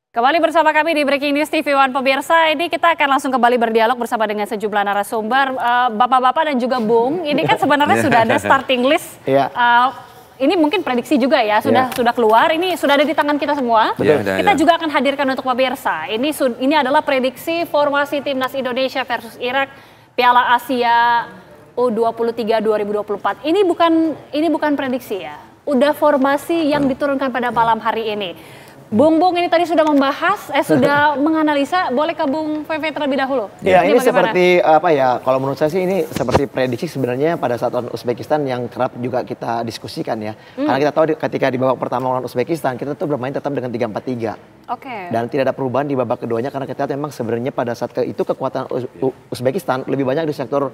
Kembali bersama kami di Breaking News TV One pemirsa, ini kita akan langsung kembali berdialog bersama dengan sejumlah narasumber, Bapak-bapak dan juga Bung. Ini kan sebenarnya sudah ada starting list. Ini mungkin prediksi juga ya, sudah keluar, ini sudah ada di tangan kita semua. Kita juga akan hadirkan untuk pemirsa. Ini adalah prediksi formasi Timnas Indonesia versus Irak Piala Asia U23 2024. Ini bukan prediksi ya, udah formasi yang diturunkan pada malam hari ini. Bung ini tadi sudah membahas, sudah menganalisa. Boleh ke Bung VV terlebih dahulu? Ya, ini seperti apa ya? Kalau menurut saya sih ini seperti prediksi sebenarnya pada saat lawan Uzbekistan yang kerap juga kita diskusikan ya. Karena kita tahu ketika di babak pertama lawan Uzbekistan kita tuh bermain tetap dengan 3-4-3. Dan tidak ada perubahan di babak keduanya karena kita memang sebenarnya pada saat itu kekuatan Uzbekistan lebih banyak di sektor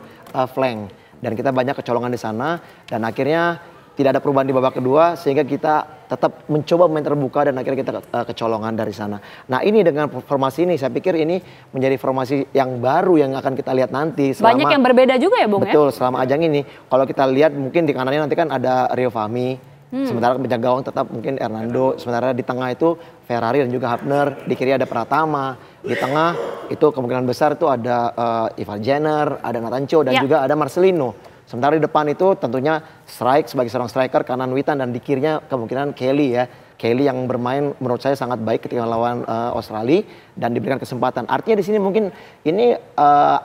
flank dan kita banyak kecolongan di sana dan akhirnya tidak ada perubahan di babak kedua sehingga kita tetap mencoba main terbuka dan akhirnya kita kecolongan dari sana. Nah ini dengan formasi ini saya pikir ini menjadi formasi yang baru yang akan kita lihat nanti. Banyak yang berbeda juga ya Bung ya? Betul, selama ajang ini. Kalau kita lihat mungkin di kanannya nanti kan ada Rio Fahmi. Sementara penjaga gawang tetap mungkin Hernando. Sementara di tengah itu Ferrari dan juga Hapner. Di kiri ada Pratama. Di tengah itu kemungkinan besar itu ada Ivar Jenner, ada Natancho dan juga ada Marcelino. Sementara di depan itu tentunya sebagai seorang striker kanan Witan dan di kirinya kemungkinan Kelly ya. Kelly yang bermain menurut saya sangat baik ketika lawan Australia dan diberikan kesempatan. Artinya di sini mungkin ini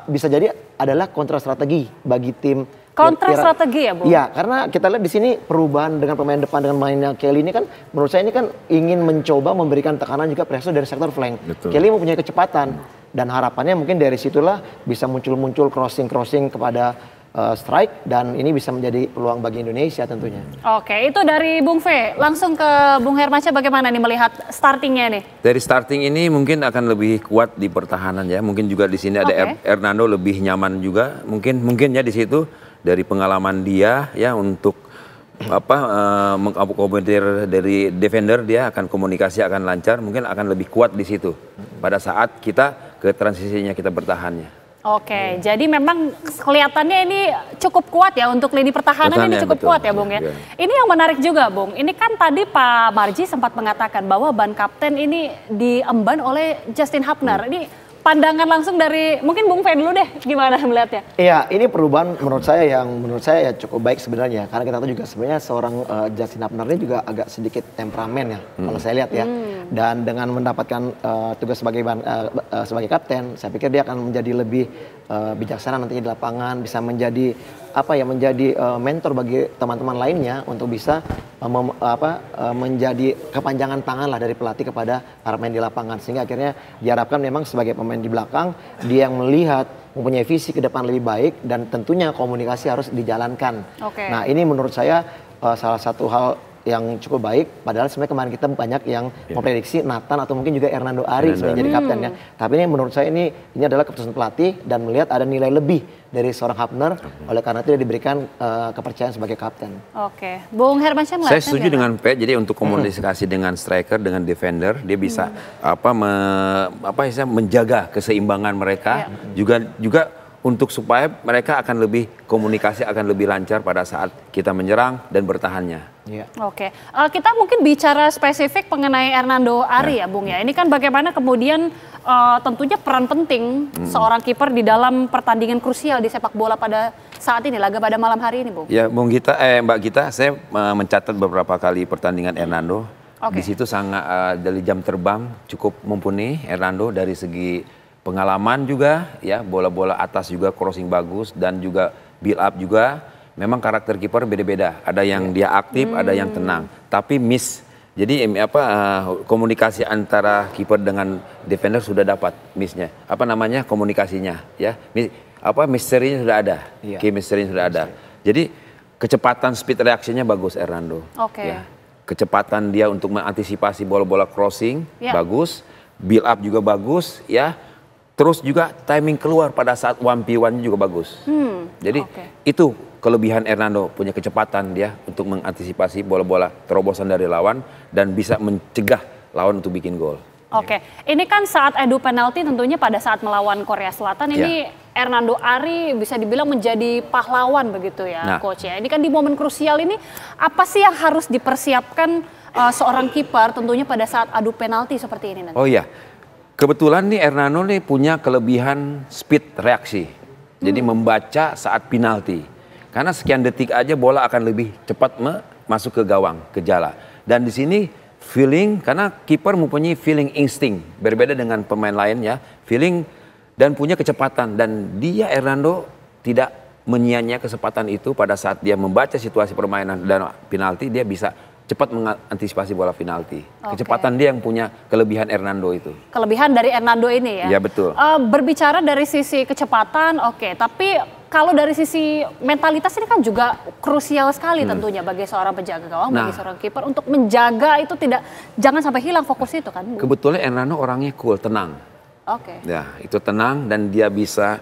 bisa jadi adalah kontra strategi bagi tim. Kontra strategi ya, Bung? Iya, karena kita lihat di sini perubahan dengan pemain depan dengan mainnya Kelly ini kan menurut saya ini kan ingin mencoba memberikan tekanan juga pressure dari sektor flank. Kelly mempunyai kecepatan dan harapannya mungkin dari situlah bisa muncul crossing kepada strike dan ini bisa menjadi peluang bagi Indonesia tentunya. Oke, itu dari Bung V. Langsung ke Bung Hermansyah, bagaimana nih melihat startingnya nih? Dari starting ini mungkin akan lebih kuat di pertahanan ya. Mungkin juga di sini ada Hernando lebih nyaman juga. Mungkin ya di situ dari pengalaman dia ya untuk mengakomodir dari defender dia akan komunikasi akan lancar. Mungkin akan lebih kuat di situ pada saat kita ke transisinya kita bertahannya. Oke, jadi memang kelihatannya ini cukup kuat ya untuk lini pertahanan ini cukup kuat ya Bung ya. Ini yang menarik juga Bung, ini kan tadi Pak Marji sempat mengatakan bahwa ban kapten ini diemban oleh Justin Hapner. Ini pandangan langsung dari, mungkin Bung Fe dulu deh, gimana melihatnya? Iya, ini perubahan menurut saya ya cukup baik sebenarnya. Karena kita tahu juga sebenarnya seorang Justin Hapner ini juga agak sedikit temperamen ya, kalau saya lihat ya. Dan dengan mendapatkan tugas sebagai kapten, saya pikir dia akan menjadi lebih bijaksana nantinya di lapangan, bisa menjadi mentor bagi teman-teman lainnya untuk bisa menjadi kepanjangan tangan lah dari pelatih kepada para pemain di lapangan sehingga akhirnya diharapkan memang sebagai pemain di belakang dia yang melihat mempunyai visi ke depan lebih baik dan tentunya komunikasi harus dijalankan. Nah ini menurut saya salah satu hal yang cukup baik, padahal sebenarnya kemarin kita banyak yang memprediksi Nathan atau mungkin juga Hernando Ari sebagai jadi kapten ya. Tapi ini menurut saya ini adalah keputusan pelatih dan melihat ada nilai lebih dari seorang Hapner, oleh karena itu dia diberikan kepercayaan sebagai kapten. Oke, Bung Hermansyah melihatnya. Saya setuju dengan P. Jadi untuk komunikasi dengan striker, dengan defender, dia bisa menjaga keseimbangan mereka, juga untuk supaya mereka akan lebih komunikasi akan lebih lancar pada saat kita menyerang dan bertahannya. Oke, kita mungkin bicara spesifik mengenai Hernando Ari ya Bung ya. Ini kan bagaimana kemudian tentunya peran penting seorang kiper di dalam pertandingan krusial di sepak bola pada saat ini, laga pada malam hari ini Bung. Ya Bung Gita, Mbak Gita, saya mencatat beberapa kali pertandingan Hernando. Di situ sangat dari jam terbang cukup mumpuni Hernando dari segi pengalaman juga ya, bola-bola atas juga crossing bagus dan juga build up juga. Memang karakter kiper beda-beda. Ada yang dia aktif, ada yang tenang. Tapi miss. Jadi komunikasi antara kiper dengan defender sudah dapat missnya. Komunikasinya ya. Misterinya sudah ada. Chemistry-nya sudah ada. Jadi kecepatan speed reaksinya bagus Hernando. Ya. Kecepatan dia untuk mengantisipasi bola-bola crossing bagus. Build up juga bagus ya. Terus juga timing keluar pada saat 1v1 juga bagus. Jadi itu kelebihan Hernando, punya kecepatan dia untuk mengantisipasi bola-bola terobosan dari lawan dan bisa mencegah lawan untuk bikin gol. Ini kan saat adu penalti tentunya pada saat melawan Korea Selatan ini Hernando Ari bisa dibilang menjadi pahlawan begitu ya Coach ya. Ini kan di momen krusial ini apa sih yang harus dipersiapkan seorang kiper tentunya pada saat adu penalti seperti ini nanti? Oh iya, kebetulan nih Hernando nih punya kelebihan speed reaksi. Jadi membaca saat penalti. Karena sekian detik aja bola akan lebih cepat masuk ke gawang, ke jala. Dan di sini feeling, karena kiper mempunyai feeling insting. Berbeda dengan pemain lain ya, feeling dan punya kecepatan. Dan dia Hernando tidak menyia-nyiakan kesempatan itu pada saat dia membaca situasi permainan dan penalti, dia bisa cepat mengantisipasi bola penalti. Kecepatan dia yang punya kelebihan Hernando itu. Kelebihan dari Hernando ini ya? Ya betul. Berbicara dari sisi kecepatan, tapi kalau dari sisi mentalitas ini kan juga krusial sekali tentunya bagi seorang penjaga gawang, bagi seorang kiper untuk menjaga itu jangan sampai hilang fokus itu kan. Kebetulan Hernando orangnya cool, tenang. Ya, itu tenang dan dia bisa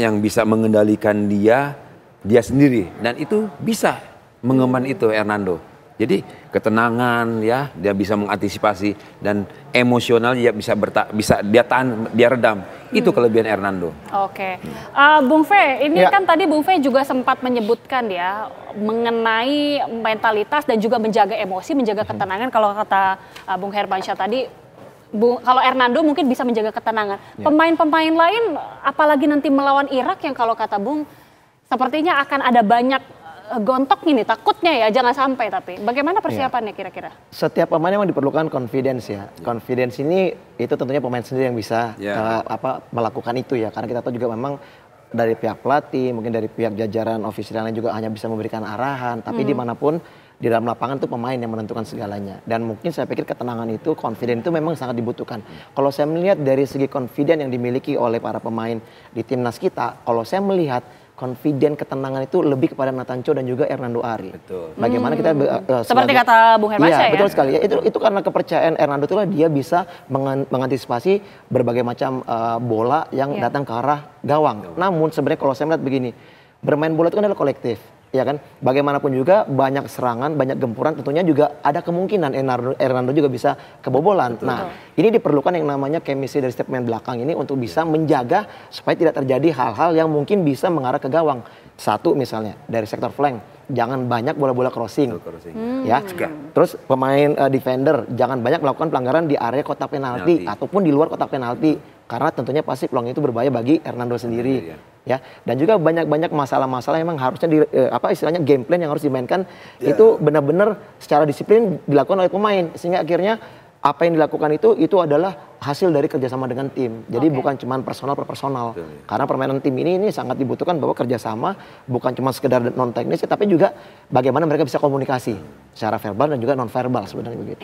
yang bisa mengendalikan dia sendiri dan itu bisa mengemban itu Hernando. Jadi ketenangan ya, dia bisa mengantisipasi dan emosional dia bisa dia tahan, dia redam. Itu kelebihan Hernando. Bung Fe, ini kan tadi Bung Fe juga sempat menyebutkan ya mengenai mentalitas dan juga menjaga emosi, menjaga ketenangan. Kalau kata Bung Hermansyah tadi, kalau Hernando mungkin bisa menjaga ketenangan. Pemain-pemain lain, apalagi nanti melawan Irak yang kalau kata Bung, sepertinya akan ada banyak gontok ini, takutnya ya jangan sampai. Tapi bagaimana persiapannya kira-kira? Setiap pemain memang diperlukan confidence ya. Confidence ini itu tentunya pemain sendiri yang bisa melakukan itu ya. Karena kita tahu juga memang dari pihak pelatih, mungkin dari pihak jajaran ofisialnya juga hanya bisa memberikan arahan. Tapi dimanapun di dalam lapangan itu pemain yang menentukan segalanya. Dan mungkin saya pikir ketenangan itu, confidence itu memang sangat dibutuhkan. Kalau saya melihat dari segi confidence yang dimiliki oleh para pemain di timnas kita, kalau saya melihat confident, ketenangan itu lebih kepada Nathan Cho dan juga Hernando Ari. Betul. Bagaimana kita seperti kata Bung Hermansyah ya? Betul sekali. Itu karena kepercayaan Hernando itulah dia bisa mengantisipasi berbagai macam bola yang datang ke arah gawang. Namun sebenarnya kalau saya melihat begini, bermain bola itu kan adalah kolektif. Ya kan, bagaimanapun juga banyak serangan, banyak gempuran, tentunya juga ada kemungkinan Hernando juga bisa kebobolan. Nah, ini diperlukan yang namanya chemistry dari setiap pemain belakang ini untuk bisa menjaga supaya tidak terjadi hal-hal yang mungkin bisa mengarah ke gawang. Satu misalnya dari sektor flank, jangan banyak bola-bola crossing. Ya. Terus pemain defender jangan banyak melakukan pelanggaran di area kotak penalti ataupun di luar kotak penalti, karena tentunya pasti peluang itu berbahaya bagi Hernando sendiri. Ya, dan juga banyak masalah-masalah yang memang harusnya istilahnya game plan yang harus dimainkan itu benar-benar secara disiplin dilakukan oleh pemain, sehingga akhirnya apa yang dilakukan itu adalah hasil dari kerjasama dengan tim. Jadi bukan cuma personal per personal. Karena permainan tim ini sangat dibutuhkan bahwa kerjasama bukan cuma sekedar non teknis, tapi juga bagaimana mereka bisa komunikasi secara verbal dan juga non verbal sebenarnya begitu.